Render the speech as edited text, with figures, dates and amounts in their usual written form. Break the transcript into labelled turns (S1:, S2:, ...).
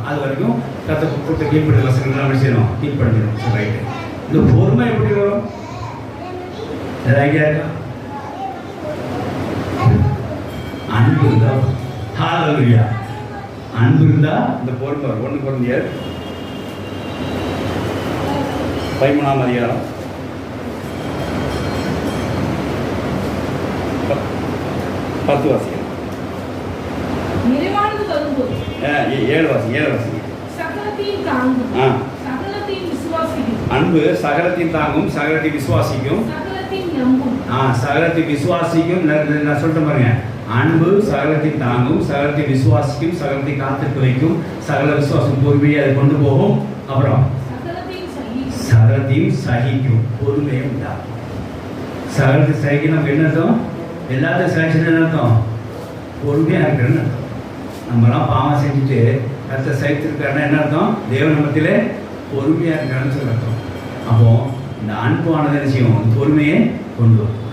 S1: அது வரைக்கும் கற்று கொடுத்த கீழ்படுற வசனங்கள் நம்ம செய்யணும் கீழ் பண்ணிடணும். சரி ரைட்டு. இந்த பொறுமை எப்படி வரும்? இருக்கா? அன்பு இருந்தா ஹalleluya. அன்பு இருந்தா இந்த பொறுமை வரும். 1 கொரிந்தியர் 13ஆம் அதிகாரம் 10 வாசிக்கிறேன்.
S2: நிறைவானது வரும்போது
S1: 7 வாசிங்க.
S2: சகலத்தையும் தாங்கும், சகலத்தையும் விசுவாசிக்கும்.
S1: அன்பு சகலத்தையும் தாங்கும், சகலத்தையும் விசுவாசிக்கும்,
S2: சகலத்தையும் நம்பும்.
S1: சகலத்தை விசுவாசிக்கும். நான் சொல்லிட்டு பாருங்க, அன்பு சகலத்தையும் தாங்கும், சகலத்தை விசுவாசிக்கும், சகலத்தை காத்திருக்க வைக்கும், சகல விசுவாசம் பொறுமையை அதை கொண்டு போகும். அப்புறம் சகலத்தையும் சகிக்கும், பொறுமையை உண்டாகும். சகலத்தை சகிக்கணும் என்ன அர்த்தம்? எல்லாத்தையும் சகிச்சுன்னு என்ன அர்த்தம்? பொறுமையாக இருக்கிறன்னு அர்த்தம். நம்மளாம் பாவம் செஞ்சுட்டு கருத்தை சகித்திருக்காருன்னா என்ன அர்த்தம்? தேவநமத்திலே பொறுமையாக இருக்காருன்னு சொல்லி அர்த்தம். அப்போ இந்த அன்பானது என்ன செய்யும்? பொறுமையை கொண்டு வரும்.